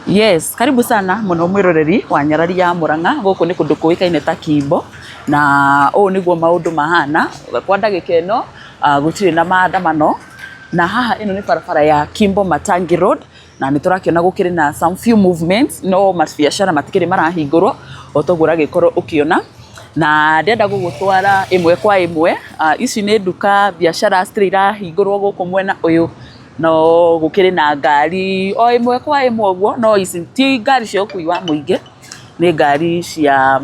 Yes, karibu sana muno mwiroreri wa Nyarari ya Murang'a guku ni kundu kuikaine ta Kimbo na niguo maundu mahana kwa ndagika ino gutire na maandamano na haha ino ni barabara ya Kimbo Matangi Road na ni turakiona gukiri na some few movements no mabiacara matikiri marahingurwo otogura gikorwo ukiona na ndenda gugutwara imwe kwa imwe ici ni nduka biacara citirahingurwo guku mwena uyu no gukiri na ngari o imwe kwa imwe guo no ici ti ngari cia ukui wa muingi ni ngari cia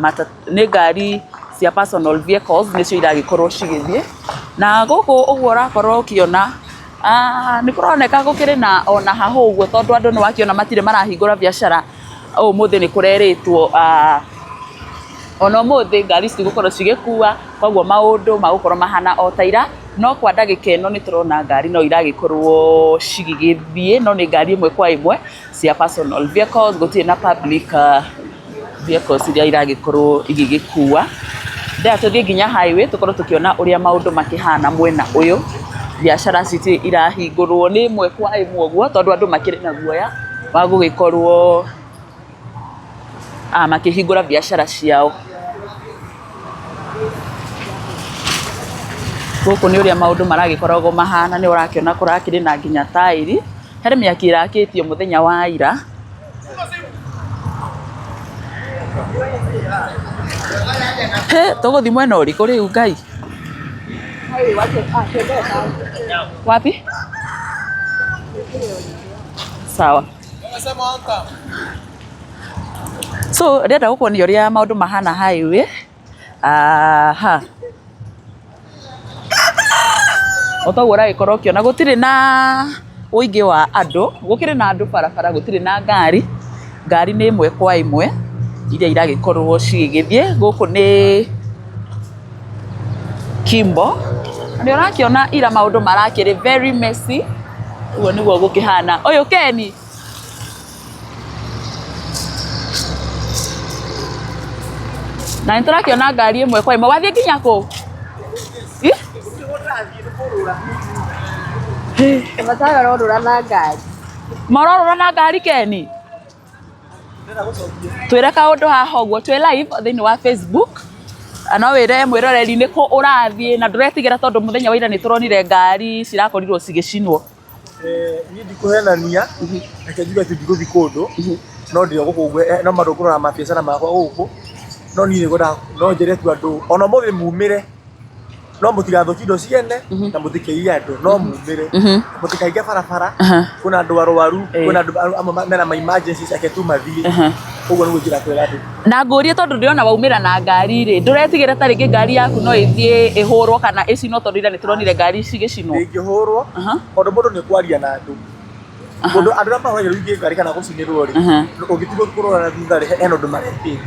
personal vehicles nicio iragikorwo cigithie na guku uguo urakorwo ukiona ni kuroneka gukiri na ona haho uguo tondu andu ni wakiona matire marahingura biacara umuthi ni kureritwo ona umuthi ngari cigukorwo cigikua koguo maundu magukorwo mahana o taira no kwa ndagika ino ni turona ngari no iragikorwo cigigithie no ni ngari imwe kwa imwe cia personal vehicles gutire na public vehicles iria iragikorwo igigikua ndia tuthie nginya highway tukorwo tukiona uria maundu makihana mwena uyu biacara citi irahingurwo ni imwe kwa imwe guo tondu andu makiri na guoya wa gugikorwo makihingura biacara ciao guku ni uria maundu maragikoragwo mahana ni urakiona kurakiri na nginya tairi hari miaki irakitio muthenya wa ira tuguthi mwena uriku riu ngai wapi sawa so ndenda gukuonia uria maundu mahana highway otogura ikorwo kiona gutire na uingi wa andu gukire na andu barabara gutire na ngari ni imwe kwa imwe iria iragikorwo cigigithie guku ni Kimbo ni urakiona ira maundu marakiri very messy uguo niguo gukihana uyu Keni na niturakiona ngari imwe kwa imwe wathie nginya ku Matarorora na ngari. Marorora na ngari Keni. Twire kaundu haha uguo twi live thiini wa Facebook. No wire mwiroreri ni ku urathie na nduretigira tondu muthenya wa ira ni turonire ngari cirakorirwo cigicinwo. Ni ndikuhenania reke njuge ati ndiguthi kundu no ndio guku no marugurura mabiacara makwa guku no ni ngoda no njire tu andu ona muthi mumire no mutigathuki indo ciene na muthikei andu no mumire mutikaige barabara kuna andu arwaru kuna andu mena ma emergencies ake tu mathie uguo niguo njira kwira andu na ngurie tondu ndiona waumira na ngari ri nduretigire ta ringi ngari yaku no ithie ihurwo kana icino tondu ira ni turonire ngari cigicinwo ingihurwo tondu mundu ni kwaria na andu mundu andu na mahoro ringi ngari kana gucinirwo ri ugitigo kurora na thutha ri eno ndu mareti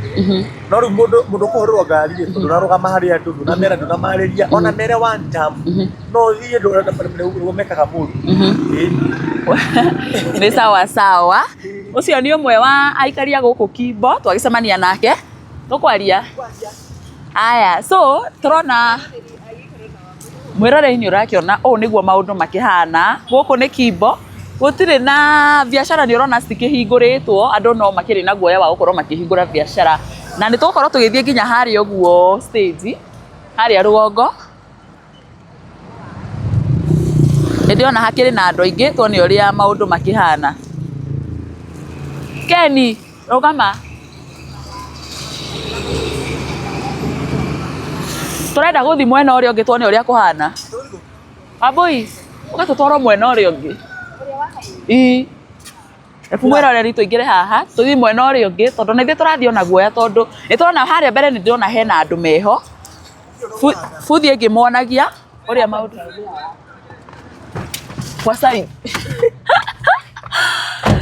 no ri mundu kuhurwo ngari ri tondu narugama hari andu na mera ndu na mariria ona mere one time no thie ndu na mekaga mundu ni sawa sawa ucio ni umwe wa aikaria guku Kimbo twagicemania nake tukwaria aya so turona mwiroreri-ini urakiona niguo maundu makihana guku ni Kimbo gutire na biacara ni urona cikihinguritwo andu no makiri na guoya wa gukorwo makihingura biacara na ni tukorwo tugithie nginya hari uguo stage hari rugongo ndiona hakiri na andu aingi tuone uria maundu makihana Keni rugama turenda guthi mwena uria ungi tuone uria kuhana Aboi ugatutwara mwena uria ungi mwiroreri tuingire haha tuthi mwena uria ungi tondu nithie turathie ona guoya tondu ni turona haria mbere ni ndirona hena andu meho buthie ngimwonagia uria maundu kwa side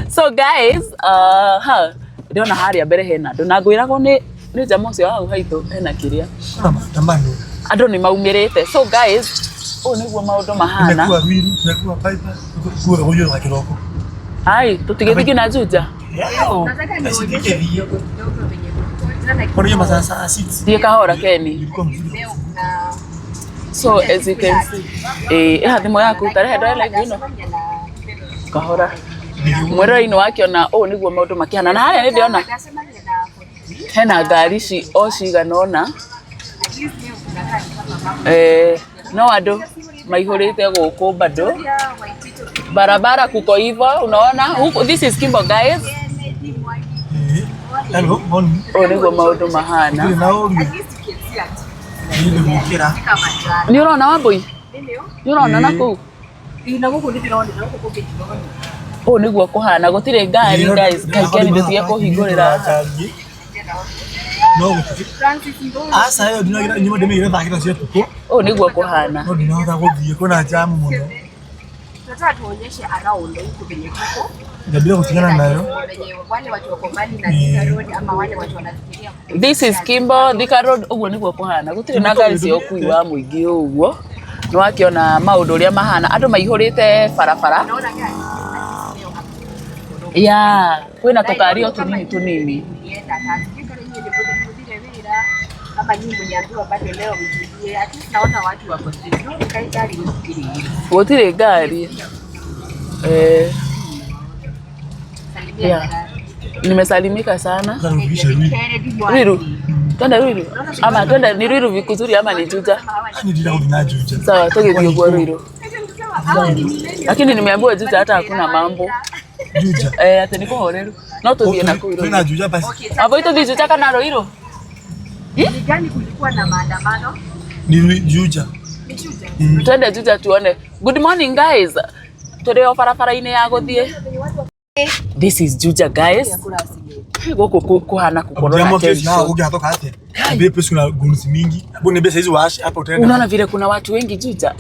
so guys ndiona haria mbere hena andu na ngwiragwo ni jamaa ucio hau haithu hena kiria andu ni maumirite so guys niguo maundu mahana ai tutigithigi na Juja thie kahora Keni so as you can see thimu yaku tarehe ndore live ino kahora mwero-inĩ wakiona ũũ nĩguo maũndũ makĩhana na harĩa nĩndĩrona hena ngari ici o cigana ũna no andũ maihũrĩte gũkũ bado barabara kuko hivyo unaona this is Kimbo guys. Hello, morning. Nĩguo maũndũ mahana nĩ ũrona Wambui nĩ ũrona na kũu ũũ nĩguo kũhana gũtirĩ ngari guys kaingĩ nĩndĩtige kũhingũrĩra no asa yo ndinagira nyuma ndĩmĩire thakĩra cia tuko ũũ nĩguo kũhana no ndinahota gũthiĩ kuna jamu mũno tunataka tuonyeshe around huko penye tuko ndabira kutigana nayo wale watu wako mbali na Thika Road ama wale watu wanafikiria this is Kimbo Thika Road ũguo nĩguo kũhana gũtirĩ na ngari cia ũkui wa mũingĩ ũguo nĩ wakiona maũndũ ũrĩa mahana andũ maihũrĩte barabara ya kwĩna tũkari o tũnini kama nyinyi mniambiwa bado leo mtujie ati naona watu wako sio kai gari gũtirĩ ngari nimesalimika sana Ruiru twende Ruiru ama twende ni Ruiru vikuzuri ama ni Juja sawa tugethie kwa Ruiru lakini nimeambiwa Juja hata hakuna mambo Juja ati niko horeru no tuthie na Ruiru twina Juja basi abo ito thi Juja kana Ruiru ni gani kulikuwa na maandamano ni Juja twende Juja tuone good morning guys tũrĩ o barabara-inĩ ya gũthiĩ this is Juja guys gũkũ kũhana kukorwo na tension ungehatoka ate be pesa kuna gunzi mingi hapo ni pesa hizo washi hapo tena unaona vile kuna watu wengi Juja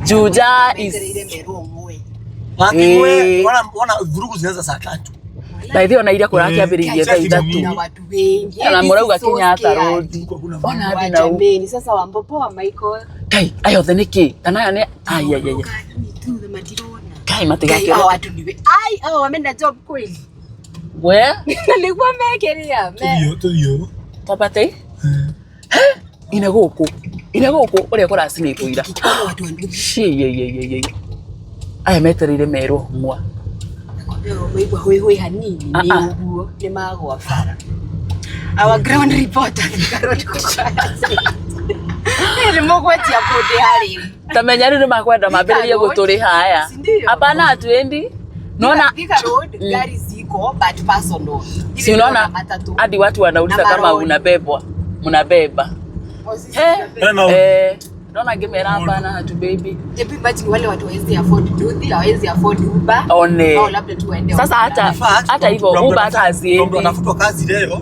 Juja is wana vurugu zinaanza saa 3 by the way ona ile kura kiambiririe thaa 3 watu wengi na murauga Kenyatta Road ona hadi na jameni sasa Wambopo wa Michael kai ayo theniki tanaya ne ayayaya kai matigake watu niwe hao wameenda job kweli we nilikuwa mekeria tuyo tapate ina gũkũ ũrĩa kũracinĩtwo ira watu wandu ye aya metereire merwo mwa Wewe hoi hanini ni uguo ni magwa bara our ground reporter Karoti ni mogwetia kode hari tamenya rĩu nĩmakwenda mambĩrĩrie gũtũrĩha aya hapana hatuendi naona Thika Road gari ziko but personal si unaona hadi watu wanauliza kama mnabeba naona ngemera hapana hatu baby hebu imagine wale watu hawezi afford duthi hawezi afford Uber au labda tuende sasa hata hivyo Uber hata haziendi ndio anafutwa kazi leo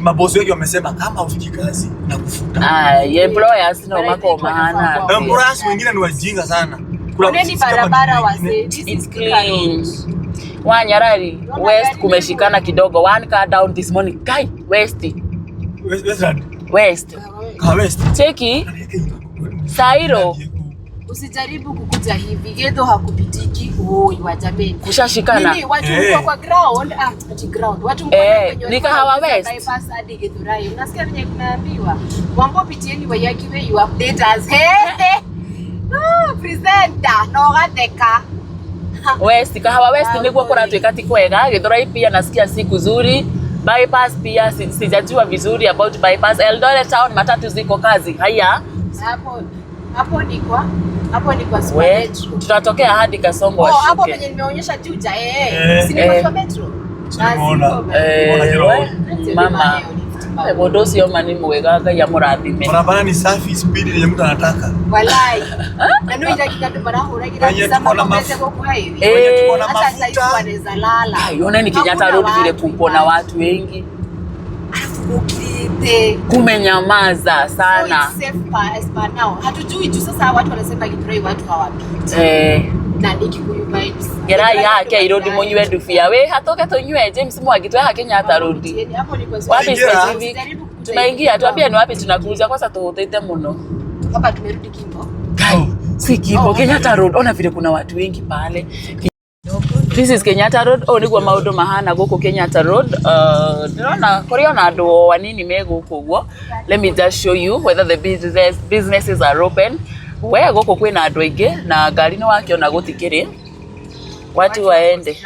mabosi wengi wamesema kama ufiki kazi na kufuta employers na mako maana employers wengine ni wajinga sana kuna ni barabara wase this is clean Wanyarari west kumeshikana kidogo one car down this morning kai west cheki Sairo usijaribu kukuja hivi gedo hakupitiki wa jameni kushashikana nini watu kwa ground ground watu ni Kahawa West bypass hadi Githurai unasikia venye kunaambiwa Wambo pitieni wayakiwe you update us presenter no gateka West Kahawa West niguo kuratwika ti kwega Githurai pia nasikia siku zuri bypass pia sijajua vizuri about bypass Eldoret town matatu ziko kazi haya hapo ni kwa metro tutatokea hadi Kasongo hapo penye nimeonyesha Juja si ni kwa metro mama bodo sio mani mwega ya murathime barabara ni safi speed ile mtu anataka walai na ndio dakika tu barahura gira sama mbele kwa hivi tuko na mafuta wanaweza lala yona ni Kenyatta Road vile kupo na watu wengi ukite kumenyamaza sana hatujui tu sasa watu wanasema Githurai watu hawapiti na Kikuyu vibes Gerai yake irodi munywe ndufia we hatoke tunywe James Mwangi tu yake Kenyatta Road wapi specific tunaingia tuambie ni wapi tunakuja kwanza tuhutete muno hapa tumerudi Kimbo si Kimbo Kenyatta Road ona vile kuna watu wengi pale this is Kenyatta Road niguo maundu mahana guku Kenyatta Road ndona kuri ona andu wanini me guku guo let me just show you whether the businesses are open we guku kwina andu aingi na ngari ni wakiona gutikiri watu waende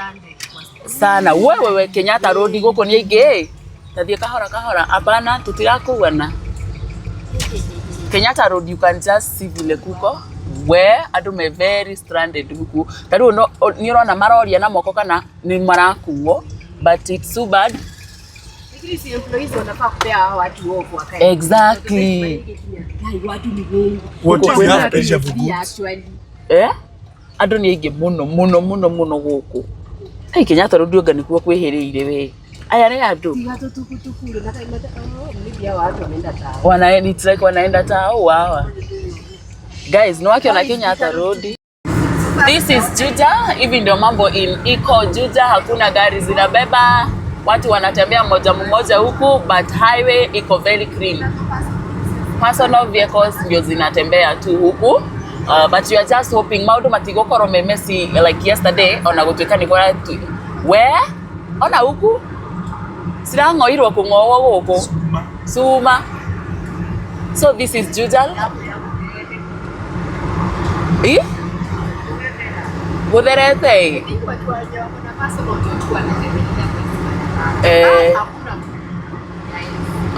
sana. Wewe Kenyatta Road goko ni aige tathie kahora hapana tutirakuana. Kenyatta Road you can just see vile kuko where andu me very stranded huku tadu no ni rona maroria na moko kana ni marakuo but it's so bad. Employees wanafaa kupea hao watu wote wakae. Exactly. Watu ni wengi. Andu ni aige muno guku. Ai Kenyatta Road yoga ni kuwa kwihiriire we. Aya ni andu. Wanaenda tao wawa. Guys, no wakiona Kenyatta Road. This is Juja. Hivi ndio mambo in iko Juja, hakuna gari zinabeba. Watu wanatembea mmoja huku but highway iko very clean. Personal vehicles ndio zinatembea tu huku. But you are just hoping maundu matigokoro memesi like yesterday ona gutuika ni kora where ona huku sirangoirwo kungowo guku Suma. So this is Juja. Gutherete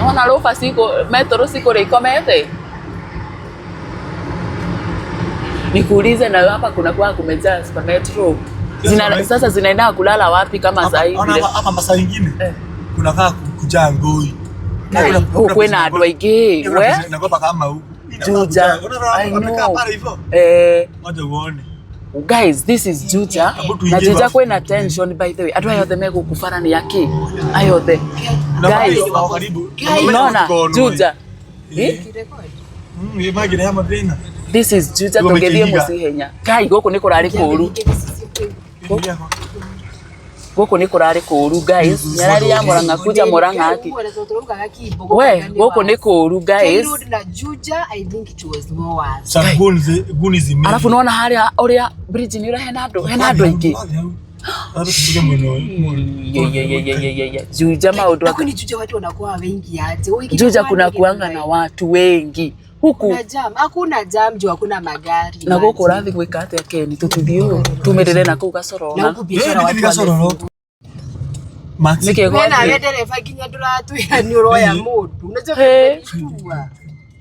ona rofa siko metro siko reikomete. Nikuulize na hapa kuna kwa kumejaa super metro. Sasa zinaenda kulala wapi kama saa hii vile? Hapa masaa nyingine kunakaa kujaa ngoi. Huko na andu aige. We? Nakopa kama huko. Juja. I know. Ngoja uone. Guys, this is Juja. Na Juja kwena tension by the way. Atu ayothe mego kufara ni yake. Ayothe. Guys, unaona Juja. This is Juja tongethie musihenya. Kai goko ni kurari kuru. Goko ni kurari kuru guys. Nyarari ya Murang'a kuja Murang'a aki. We, goko ni kuru guys. Alafu unaona haria uria bridge ni hena andu aingi. Juja maundu lakini Juja watu wanakuwa wengi aje. Juja kuna kuanga na watu wengi. Huku hakuna jam juu hakuna magari. Na goko rathi gwika atia Keni tututhio tumirire na kuu Gasororo. Na huku biashara watu Gasororo. Nike kwa na dereva kinya nduratu ya ni uroya mundu. Unajua kuwa.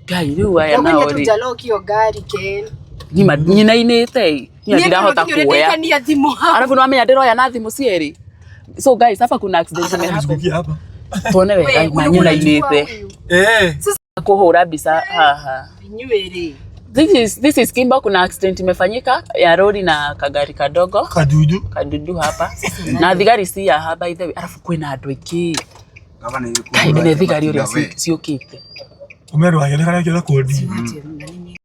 Gai riu aya na ori. Tuja lokio gari Ken. Nyina inite. Nyina ndirahota kuoya. Alafu no amenya ndiroya na thimu cieri. So guys, hapa kuna accident imehappen. Tuone we nyina inite. Kuhura bisa haha. Nywele. This is Kimba, kuna accident imefanyika ya lori na kagari kadogo. Kadudu hapa. Na thigari si ya hapa by the way. Alafu kwena andu aingi. Gavana yuko. Ine thigari uri siokite. Umeru agera kana kila kodi.